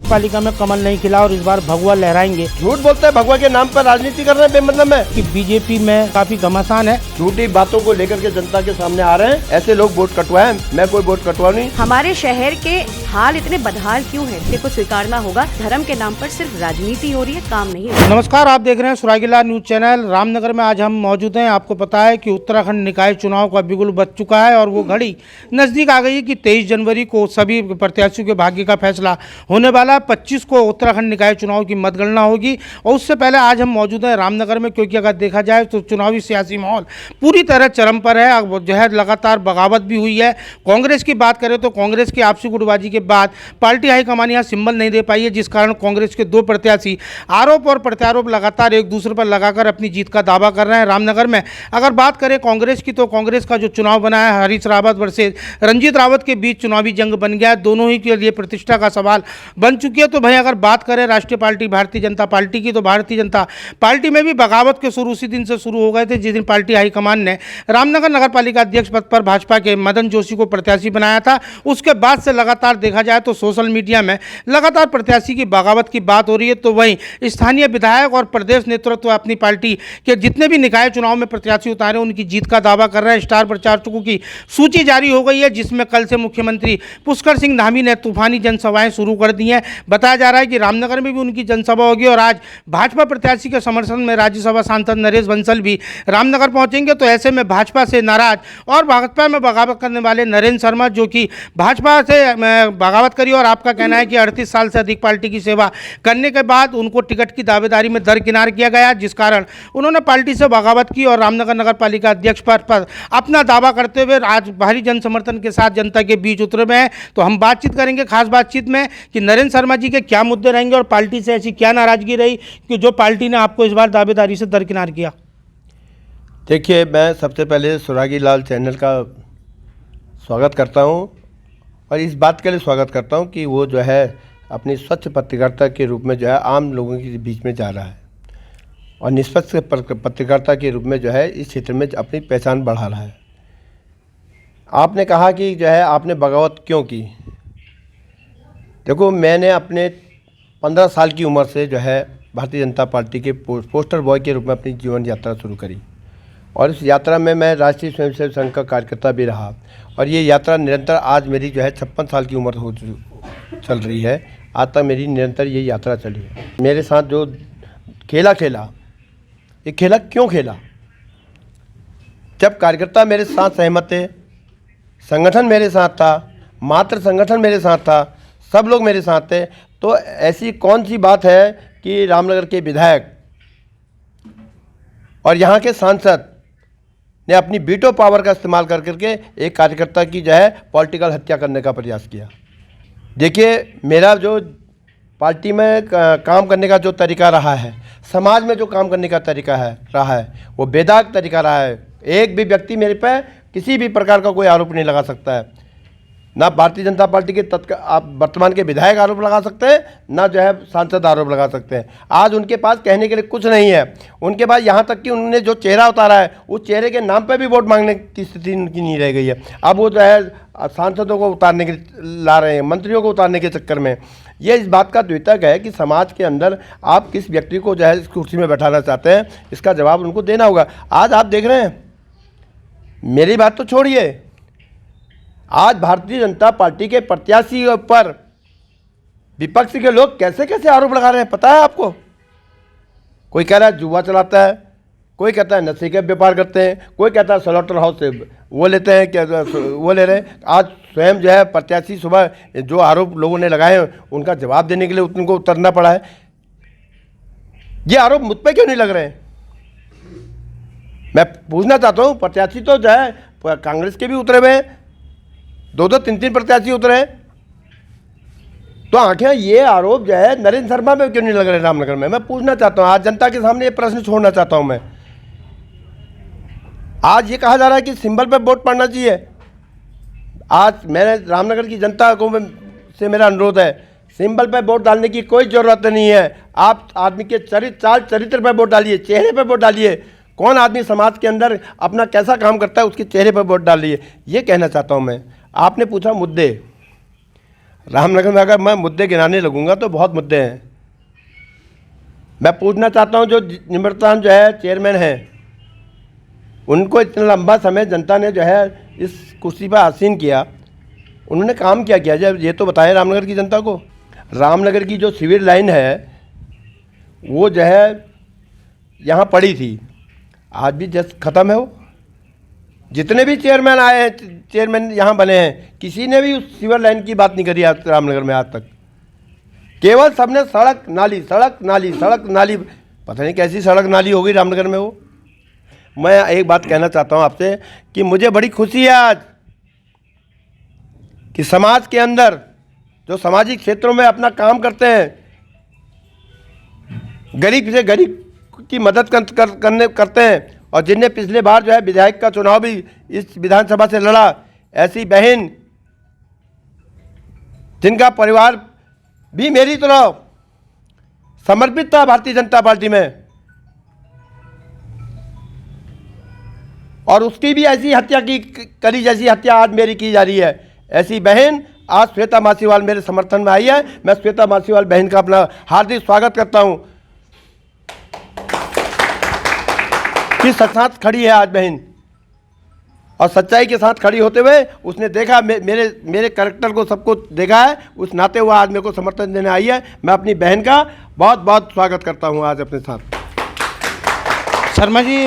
पालिका में कमल नहीं खिला और इस बार भगवा लहराएंगे। झूठ बोलते हैं, भगवा के नाम पर राजनीति कर रहे हैं बेमतलब में कि बीजेपी में काफी घमासान है। झूठी बातों को लेकर के जनता के सामने आ रहे हैं। ऐसे लोग वोट कटवाएं, मैं कोई वोट कटवा नहीं। हमारे शहर के हाल इतने बदहाल क्यों है, इसे को स्वीकारना होगा। धर्म के नाम पर सिर्फ राजनीति हो रही है, काम नहीं हो रहा। नमस्कार, आप देख रहे हैं सुरागीला न्यूज चैनल। रामनगर में आज हम मौजूद हैं। आपको पता है कि उत्तराखंड निकाय चुनाव का बिगुल बज चुका है और वो घड़ी नजदीक आ गई है कि 23 जनवरी को सभी प्रत्याशियों के भाग्य का फैसला होने वाला है। 25 को उत्तराखंड निकाय चुनाव की मतगणना होगी और उससे पहले आज हम मौजूद हैं रामनगर में, क्योंकि अगर देखा जाए तो चुनावी सियासी माहौल पूरी तरह चरम पर है। अब जो है लगातार बगावत भी हुई है। कांग्रेस की बात करें तो कांग्रेस की आपसी गुटबाजी के बाद पार्टी हाईकमान यहाँ सिंबल नहीं दे पाई है, जिस कारण कांग्रेस के दो प्रत्याशी आरोप और प्रत्यारोप लगातार एक दूसरे पर लगाकर अपनी जीत का दावा कर रहे हैं। रामनगर में अगर बात करें कांग्रेस की तो कांग्रेस का जो चुनाव बना है हरीश रावत वर्सेस रंजीत रावत के बीच चुनावी जंग बन गया है। दोनों ही के लिए प्रतिष्ठा का सवाल बन चुकी है। तो भाई अगर बात करें राष्ट्रीय पार्टी भारतीय जनता पार्टी की, तो भारतीय जनता पार्टी में भी बगावत के शुरू उसी दिन से शुरू हो गए थे जिस दिन पार्टी हाईकमान ने रामनगर नगर पालिका अध्यक्ष पद पर भाजपा के मदन जोशी को प्रत्याशी बनाया था। उसके बाद से लगातार देखा जाए तो सोशल मीडिया में लगातार प्रत्याशी की बगावत की बात हो रही है। तो वहीं स्थानीय विधायक और प्रदेश नेतृत्व अपनी पार्टी के जितने भी निकाय चुनाव में प्रत्याशी उतारे उनकी जीत का दावा कर रहे हैं। स्टार प्रचारकों की सूची जारी हो गई है, जिसमें कल से मुख्यमंत्री पुष्कर सिंह धामी ने तूफानी जनसभाएं शुरू कर दी हैं। बताया जा रहा है कि रामनगर में भी उनकी जनसभा होगी और आज भाजपा प्रत्याशी के समर्थन में राज्यसभा सांसद नरेश बंसल भी रामनगर पहुंचेंगे। तो ऐसे में भाजपा से नाराज और भाजपा में बगावत करने वाले नरेंद्र शर्मा, जो कि भाजपा से बगावत करी और आपका कहना है कि 38 साल से अधिक पार्टी की सेवा करने के बाद उनको टिकट की दावेदारी में दरकिनार किया गया, जिस कारण उन्होंने पार्टी से बगावत की और रामनगर नगर पालिका अध्यक्ष पद पर अपना दावा करते हुए आज भारी जन समर्थन के साथ जनता के बीच उतरे हुए हैं। तो हम बातचीत करेंगे खास बातचीत में कि नरेंद्र शर्मा जी के क्या मुद्दे रहेंगे और पार्टी से ऐसी क्या नाराजगी रही कि जो पार्टी ने आपको इस बार दावेदारी से दरकिनार किया। देखिए, मैं सबसे पहले सुरागी लाल चैनल का स्वागत करता हूं और इस बात के लिए स्वागत करता हूं कि वो जो है अपनी स्वच्छ पत्रकारिता के रूप में जो है आम लोगों के बीच में जा रहा है और निष्पक्ष पत्रकारिता के रूप में जो है इस क्षेत्र में अपनी पहचान बढ़ा रहा है। आपने कहा कि जो है आपने बगावत क्यों की। देखो, मैंने अपने 15 साल की उम्र से जो है भारतीय जनता पार्टी के पोस्टर बॉय के रूप में अपनी जीवन यात्रा शुरू करी और इस यात्रा में मैं राष्ट्रीय स्वयंसेवक संघ का कार्यकर्ता भी रहा और ये यात्रा निरंतर आज मेरी जो है 56 साल की उम्र हो चल रही है। आज तक मेरी निरंतर ये यात्रा चली है। मेरे साथ जो खेला ये खेला क्यों खेला? जब कार्यकर्ता मेरे साथ सहमत थे, संगठन मेरे साथ था, मात्र संगठन मेरे साथ था, सब लोग मेरे साथ थे, तो ऐसी कौन सी बात है कि रामनगर के विधायक और यहाँ के सांसद ने अपनी वीटो पावर का इस्तेमाल कर करके एक कार्यकर्ता की जो है पॉलिटिकल हत्या करने का प्रयास किया। देखिए, मेरा जो पार्टी में काम करने का जो तरीका रहा है, समाज में जो काम करने का तरीका रहा है वो बेदाग तरीका रहा है। एक भी व्यक्ति मेरे पे किसी भी प्रकार का कोई आरोप नहीं लगा सकता है। ना भारतीय जनता पार्टी के आप वर्तमान के विधायक आरोप लगा सकते हैं, ना जो है सांसद आरोप लगा सकते हैं। आज उनके पास कहने के लिए कुछ नहीं है। उनके पास यहाँ तक कि उन्होंने जो चेहरा उतारा है उस चेहरे के नाम पे भी वोट मांगने की स्थिति उनकी नहीं रह गई है। अब वो जो है सांसदों को उतारने के ला रहे हैं, मंत्रियों को उतारने के चक्कर में। ये इस बात का द्योतक है कि समाज के अंदर आप किस व्यक्ति को जो है इस कुर्सी में बैठाना चाहते हैं, इसका जवाब उनको देना होगा। आज आप देख रहे हैं, मेरी बात तो छोड़िए, आज भारतीय जनता पार्टी के प्रत्याशी पर विपक्ष के लोग कैसे कैसे आरोप लगा रहे हैं, पता है आपको? कोई कह रहा है जुआ चलाता है, कोई कहता है नशे के व्यापार करते हैं, कोई कहता है स्लॉटर हाउस से वो लेते हैं, क्या वो ले रहे हैं। आज स्वयं जो है प्रत्याशी सुबह जो आरोप लोगों ने लगाए हैं उनका जवाब देने के लिए उनको उतरना पड़ा है। ये आरोप मुझ पर क्यों नहीं लग रहे हैं? मैं पूछना चाहता हूँ। प्रत्याशी तो जो है कांग्रेस के भी उतरे हुए हैं, 2-2, 3-3 प्रत्याशी उतरे हैं, तो आखिर ये आरोप जो है नरेंद्र शर्मा में क्यों नहीं लग रहे रामनगर में? मैं पूछना चाहता हूँ, आज जनता के सामने ये प्रश्न छोड़ना चाहता हूँ मैं। आज ये कहा जा रहा है कि सिंबल पे वोट पड़ना चाहिए। आज मैंने रामनगर की जनता को से मेरा अनुरोध है, सिंबल पे वोट डालने की कोई ज़रूरत नहीं है। आप आदमी के चरित्र पे वोट डालिए, चेहरे पे वोट डालिए। कौन आदमी समाज के अंदर अपना कैसा काम करता है उसके चेहरे पर वोट डालिए, ये कहना चाहता हूँ मैं। आपने पूछा मुद्दे, रामनगर में अगर मैं मुद्दे गिनाने लगूंगा तो बहुत मुद्दे हैं। मैं पूछना चाहता हूं, जो निवर्तमान जो है चेयरमैन हैं, उनको इतना लंबा समय जनता ने जो है इस कुर्सी पर आसीन किया, उन्होंने काम क्या किया जब ये तो बताएं रामनगर की जनता को। रामनगर की जो सिविल लाइन है वो जो है यहाँ पड़ी थी, आज भी जस्ट ख़त्म है वो। जितने भी चेयरमैन आए हैं, चेयरमैन यहाँ बने हैं, किसी ने भी उस सिविल लाइन की बात नहीं करी आज रामनगर में आज तक। केवल सबने सड़क नाली सड़क नाली सड़क नाली, पता नहीं कैसी सड़क नाली हो गई रामनगर में वो। मैं एक बात कहना चाहता हूँ आपसे कि मुझे बड़ी खुशी है आज कि समाज के अंदर जो सामाजिक क्षेत्रों में अपना काम करते हैं, गरीब से गरीब की मदद करते हैं, और जिनने पिछले बार जो है विधायक का चुनाव भी इस विधानसभा से लड़ा, ऐसी बहन जिनका परिवार भी मेरी तरह समर्पित था भारतीय जनता पार्टी में, और उसकी भी ऐसी हत्या की करी जैसी हत्या आज मेरी की जा रही है। ऐसी बहन आज श्वेता मासीवाल मेरे समर्थन में आई है। मैं श्वेता मासीवाल बहन का अपना हार्दिक स्वागत करता हूं कि साथ खड़ी है आज बहन, और सच्चाई के साथ खड़ी होते हुए उसने देखा मेरे कैरेक्टर को सबको देखा है, उस नाते हुआ आज मेरे को समर्थन देने आई है। मैं अपनी बहन का बहुत बहुत स्वागत करता हूं आज अपने साथ। शर्मा जी,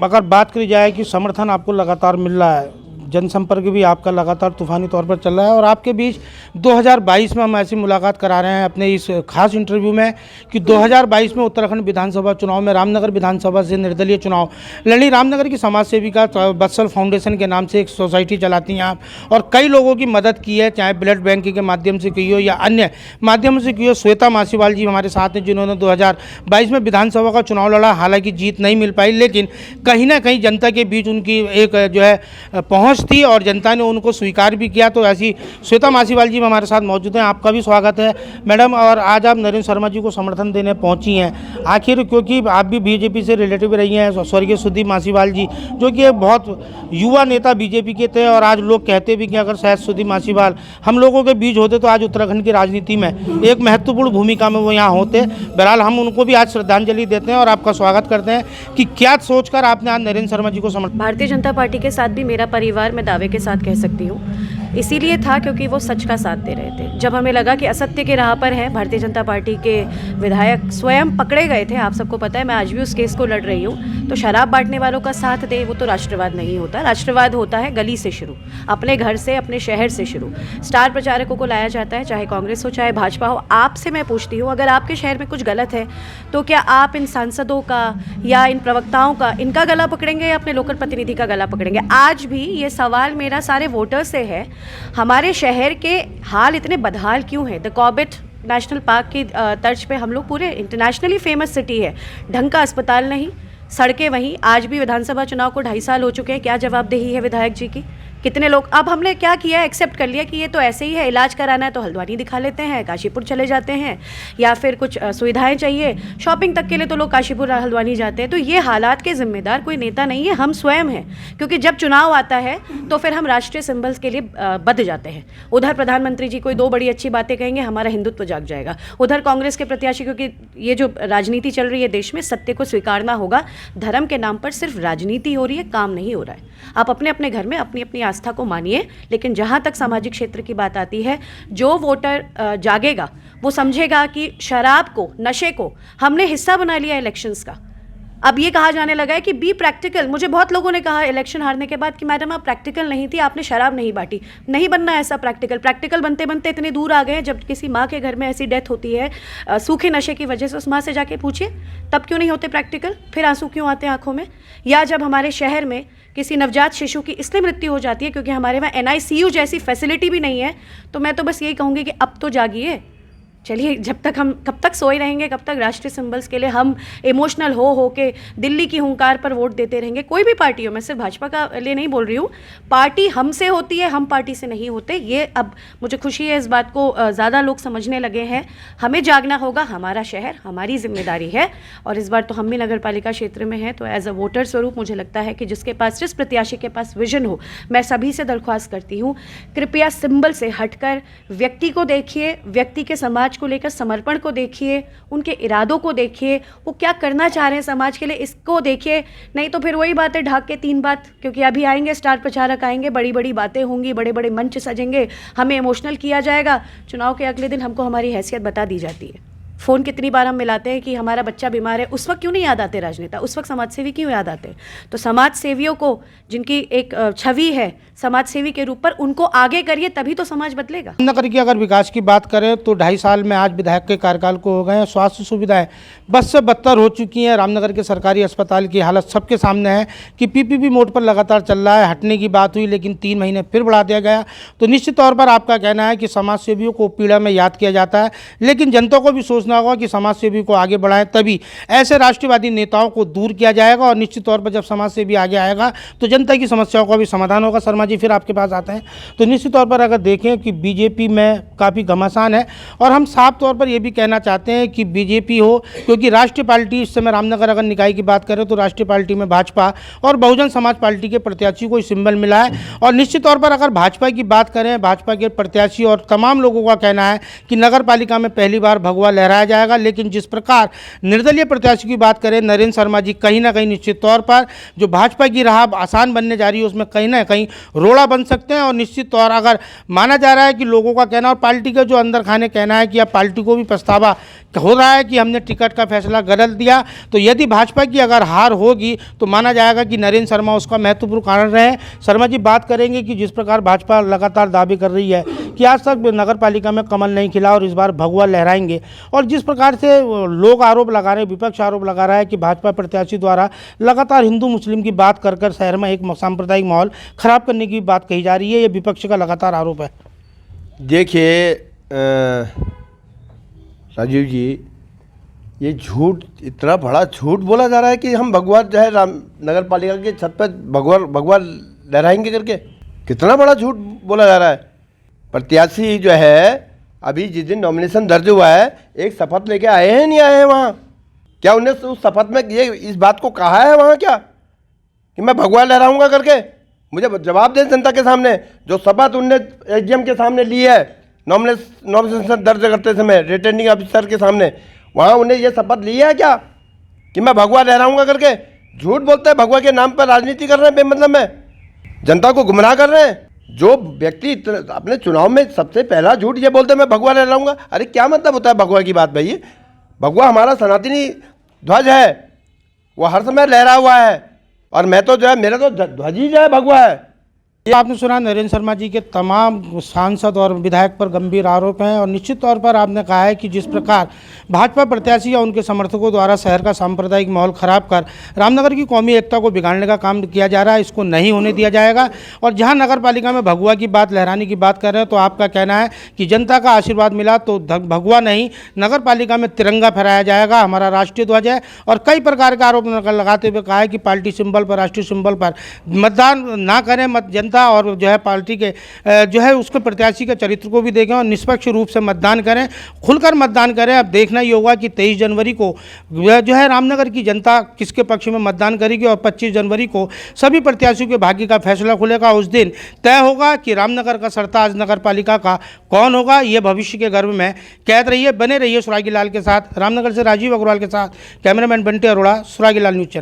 अगर बात करी जाए कि समर्थन आपको लगातार मिल रहा है, जनसंपर्क भी आपका लगातार तूफानी तौर पर चल रहा है, और आपके बीच 2022 में हम ऐसी मुलाकात करा रहे हैं अपने इस खास इंटरव्यू में कि 2022 में उत्तराखंड विधानसभा चुनाव में रामनगर विधानसभा से निर्दलीय चुनाव लड़ी। रामनगर की समाज सेविका बत्सल फाउंडेशन के नाम से एक सोसाइटी चलाती हैं आप, और कई लोगों की मदद की है, चाहे ब्लड बैंक के माध्यम से की हो या अन्य माध्यमों से की हो। श्वेता मासीवाल जी हमारे साथ हैं, जिन्होंने 2022 में विधानसभा का चुनाव लड़ा। हालांकि जीत नहीं मिल पाई, लेकिन कहीं ना कहीं जनता के बीच उनकी एक जो है पहुँच थी और जनता ने उनको स्वीकार भी किया। तो ऐसी श्वेता मासीवाल जी हमारे साथ मौजूद हैं, आपका भी स्वागत है मैडम। और आज आप नरेंद्र शर्मा जी को समर्थन देने पहुंची हैं, आखिर क्योंकि आप भी बीजेपी से रिलेटिव रही हैं, स्वर्गीय सुदीप मासीवाल जी जो कि एक बहुत युवा नेता बीजेपी के थे, और आज लोग कहते भी कि अगर शायद सुदीप मासीवाल हम लोगों के बीच होते तो आज उत्तराखंड की राजनीति में एक महत्वपूर्ण भूमिका में वो यहाँ होते। बहरहाल हम उनको भी आज श्रद्धांजलि देते हैं और आपका स्वागत करते हैं कि क्या सोचकर आपने आज नरेंद्र शर्मा जी को समर्थन। भारतीय जनता पार्टी के साथ भी मेरा परिवार मैं दावे के साथ कह सकती हूँ, इसीलिए था क्योंकि वो सच का साथ दे रहे थे। जब हमें लगा कि असत्य के राह पर हैं, भारतीय जनता पार्टी के विधायक स्वयं पकड़े गए थे, आप सबको पता है, मैं आज भी उस केस को लड़ रही हूँ। तो शराब बांटने वालों का साथ दे, वो तो राष्ट्रवाद नहीं होता। राष्ट्रवाद होता है गली से शुरू, अपने घर से, अपने शहर से शुरू। स्टार प्रचारकों को लाया जाता है, चाहे कांग्रेस हो चाहे भाजपा हो। आपसे मैं पूछती हूँ, अगर आपके शहर में कुछ गलत है तो क्या आप इन सांसदों का या इन प्रवक्ताओं का, इनका गला पकड़ेंगे या अपने लोकल प्रतिनिधि का गला पकड़ेंगे? आज भी ये सवाल मेरा सारे वोटर से है, हमारे शहर के हाल इतने बदहाल क्यों हैं? द कॉर्बेट नेशनल पार्क की तर्ज पे हम लोग पूरे इंटरनेशनली फेमस सिटी है, ढंग का अस्पताल नहीं, सड़कें वहीं। आज भी विधानसभा चुनाव को 2.5 साल हो चुके हैं, क्या जवाबदेही है विधायक जी की? कितने लोग, अब हमने क्या किया, एक्सेप्ट कर लिया कि ये तो ऐसे ही है, इलाज कराना है तो हल्द्वानी दिखा लेते हैं, काशीपुर चले जाते हैं, या फिर कुछ सुविधाएं चाहिए, शॉपिंग तक के लिए तो लोग काशीपुर हल्द्वानी जाते हैं। तो ये हालात के जिम्मेदार कोई नेता नहीं है, हम स्वयं हैं। क्योंकि जब चुनाव आता है तो फिर हम राष्ट्रीय सिंबल्स के लिए बंध जाते हैं। उधर प्रधानमंत्री जी कोई 2 बड़ी अच्छी बातें कहेंगे, हमारा हिंदुत्व जाग जाएगा। उधर कांग्रेस के प्रत्याशी, क्योंकि ये जो राजनीति चल रही है देश में, सत्य को स्वीकारना होगा। धर्म के नाम पर सिर्फ राजनीति हो रही है, काम नहीं हो रहा है। आप अपने अपने घर में अपनी अपनी आस्था को मानिए, लेकिन जहाँ तक सामाजिक क्षेत्र की बात आती है, जो वोटर जागेगा वो समझेगा कि शराब को, नशे को हमने हिस्सा बना लिया इलेक्शंस का। अब ये कहा जाने लगा है कि बी प्रैक्टिकल। मुझे बहुत लोगों ने कहा इलेक्शन हारने के बाद कि मैडम आप प्रैक्टिकल नहीं थी, आपने शराब नहीं बांटी। नहीं बनना ऐसा प्रैक्टिकल। प्रैक्टिकल बनते बनते इतने दूर आ गए हैं, जब किसी माँ के घर में ऐसी डेथ होती है सूखे नशे की वजह से, उस माँ से जाके पूछिए तब क्यों नहीं होते प्रैक्टिकल, फिर आंसू क्यों आते हैं आंखों में। या जब हमारे शहर में किसी नवजात शिशु की इसलिए मृत्यु हो जाती है क्योंकि हमारे वहाँ NICU जैसी फैसिलिटी भी नहीं है, तो मैं तो बस यही कहूँगी कि अब तो जागिए, चलिए, जब तक हम कब तक सोए रहेंगे, कब तक राष्ट्रीय सिंबल्स के लिए हम इमोशनल हो के दिल्ली की हुंकार पर वोट देते रहेंगे? कोई भी पार्टी हो, मैं सिर्फ भाजपा का लिए नहीं बोल रही हूँ, पार्टी हमसे होती है, हम पार्टी से नहीं होते। ये अब मुझे खुशी है, इस बात को ज़्यादा लोग समझने लगे हैं। हमें जागना होगा, हमारा शहर, हमारी जिम्मेदारी है। और इस बार तो हम भी नगर पालिका क्षेत्र में हैं, तो एज अ वोटर स्वरूप मुझे लगता है कि जिसके पास, जिस प्रत्याशी के पास विजन हो, मैं सभी से दरख्वास्त करती हूँ, कृपया सिंबल से हटकर व्यक्ति को देखिए, व्यक्ति के समाज को लेकर समर्पण को देखिए, उनके इरादों को देखिए, वो क्या करना चाह रहे हैं समाज के लिए, इसको देखिए। नहीं तो फिर वही बात है, ढाक के तीन बात, क्योंकि अभी आएंगे स्टार प्रचारक, आएंगे, बड़ी बड़ी बातें होंगी, बड़े बड़े मंच सजेंगे, हमें इमोशनल किया जाएगा। चुनाव के अगले दिन हमको हमारी हैसियत बता दी जाती है। फ़ोन कितनी बार हम मिलाते हैं कि हमारा बच्चा बीमार है, उस वक्त क्यों नहीं याद आते राजनेता, उस वक्त समाज सेवी क्यों याद आते? तो समाज सेवियों को, जिनकी एक छवि है समाज सेवी के रूप पर, उनको आगे करिए, तभी तो समाज बदलेगा। रामनगर की अगर विकास की बात करें तो 2.5 साल में आज विधायक के कार्यकाल को हो गए हैं। स्वास्थ्य सुविधाएं बस से बदतर हो चुकी हैं। रामनगर के सरकारी अस्पताल की हालत सबके सामने है कि पीपीपी मोड पर लगातार चल रहा है। हटने की बात हुई लेकिन 3 महीने फिर बढ़ा दिया गया। तो निश्चित तौर पर आपका कहना है कि समाज सेवियों को पीड़ा में याद किया जाता है, लेकिन जनता को भी सोचना होगा कि समाज सेवी को आगे बढ़ाएं, तभी ऐसे राष्ट्रवादी नेताओं को दूर किया जाएगा। और निश्चित तौर पर जब समाज सेवी आगे आएगा तो जनता की समस्याओं का भी समाधान होगा। शर्मा जी, फिर आपके पास आते हैं। तो निश्चित तौर पर अगर देखें कि बीजेपी में काफ़ी घमासान है, और हम साफ तौर पर यह भी कहना चाहते हैं कि बीजेपी हो, क्योंकि राष्ट्रीय पार्टी इस समय रामनगर अगर निकाय की बात करें तो राष्ट्रीय पार्टी में भाजपा और बहुजन समाज पार्टी के प्रत्याशी को सिंबल मिला है। और निश्चित तौर पर अगर भाजपा की बात करें, भाजपा के प्रत्याशी और तमाम लोगों का कहना है कि नगर पालिका में पहली बार भगवा लहराया जाएगा। लेकिन जिस प्रकार निर्दलीय प्रत्याशी की बात करें, नरेंद्र शर्मा जी, कहीं ना कहीं निश्चित तौर पर जो भाजपा की राह आसान बनने जा रही है उसमें कहीं ना कहीं रोड़ा बन सकते हैं। और निश्चित तौर अगर माना जा रहा है कि लोगों का कहना और पार्टी का जो अंदर खाने कहना है कि अब पार्टी को भी पछतावा हो रहा है कि हमने टिकट का फैसला गलत दिया, तो यदि भाजपा की अगर हार होगी तो माना जाएगा कि नरेंद्र शर्मा उसका महत्वपूर्ण कारण रहे। शर्मा जी, बात करेंगे कि जिस प्रकार भाजपा लगातार दावे कर रही है कि आज तक नगर पालिका में कमल नहीं खिला और इस बार भगवा लहराएंगे, और जिस प्रकार से लोग आरोप लगा रहे हैं, विपक्ष आरोप लगा रहा है कि भाजपा प्रत्याशी द्वारा लगातार हिंदू मुस्लिम की बात कर कर शहर में एक सांप्रदायिक माहौल खराब करने की बात कही जा रही है, ये विपक्ष का लगातार आरोप है। देखिए राजीव जी, ये झूठ, इतना बड़ा झूठ बोला जा रहा है कि हम भगवा जो है राम नगर पालिका के छत पर भगवा लहराएंगे करके। कितना बड़ा झूठ बोला जा रहा है। प्रत्याशी जो है अभी जिस दिन नॉमिनेशन दर्ज हुआ है, एक शपथ लेके आए हैं, नहीं आए हैं वहाँ? क्या उन्हें उस शपथ में ये इस बात को कहा है वहाँ क्या कि मैं भगवा लहराऊंगा करके? मुझे जवाब दें जनता के सामने। जो शपथ उनने एसडीएम के सामने ली है नॉमिनेशन दर्ज करते समय, रिटर्निंग ऑफिसर के सामने, वहाँ उन्हें ये शपथ ली है क्या कि मैं भगवा लहराऊंगा करके? झूठ बोलते हैं, भगवा के नाम पर राजनीति कर रहे हैं बेमतलब में, जनता को गुमराह कर रहे हैं। जो व्यक्ति अपने चुनाव में सबसे पहला झूठ ये बोलते हैं मैं भगवा लहराऊंगा, अरे क्या मतलब होता है भगवा की बात भाई? भगवा हमारा सनातनी ध्वज है, वो हर समय लहरा हुआ है, और मैं तो जो है मेरा तो ध्वज ही जो है भगवा है। ये आपने सुना, नरेंद्र शर्मा जी के तमाम सांसद और विधायक पर गंभीर आरोप हैं। और निश्चित तौर पर आपने कहा है कि जिस प्रकार भाजपा प्रत्याशी या उनके समर्थकों द्वारा शहर का सांप्रदायिक माहौल खराब कर रामनगर की कौमी एकता को बिगाड़ने का काम किया जा रहा है, इसको नहीं होने दिया जाएगा। और जहां नगर पालिका में भगवा की बात, लहराने की बात कर रहे हैं, तो आपका कहना है कि जनता का आशीर्वाद मिला तो भगवा नहीं, नगर पालिका में तिरंगा फहराया जाएगा, हमारा राष्ट्रीय ध्वज है। और कई प्रकार का आरोप लगाते हुए कहा है कि पार्टी सिंबल पर, राष्ट्रीय सिंबल पर मतदान ना करें, जनता और जो है पार्टी के जो है उसके प्रत्याशी के चरित्र को भी देखें और निष्पक्ष रूप से मतदान करें, खुलकर मतदान करें। अब देखना ही होगा कि 23 जनवरी को जो है रामनगर की जनता किसके पक्ष में मतदान करेगी, और 25 जनवरी को सभी प्रत्याशियों के भाग्य का फैसला खुलेगा। उस दिन तय होगा कि रामनगर का सरताज नगर पालिका का कौन होगा। ये भविष्य के गर्भ में कैद रहिए, बने रहिए सुरागी लाल के साथ। रामनगर से राजीव अग्रवाल के साथ कैमरामैन बंटी अरोड़ा, सुरागी लाल न्यूज़ चैनल।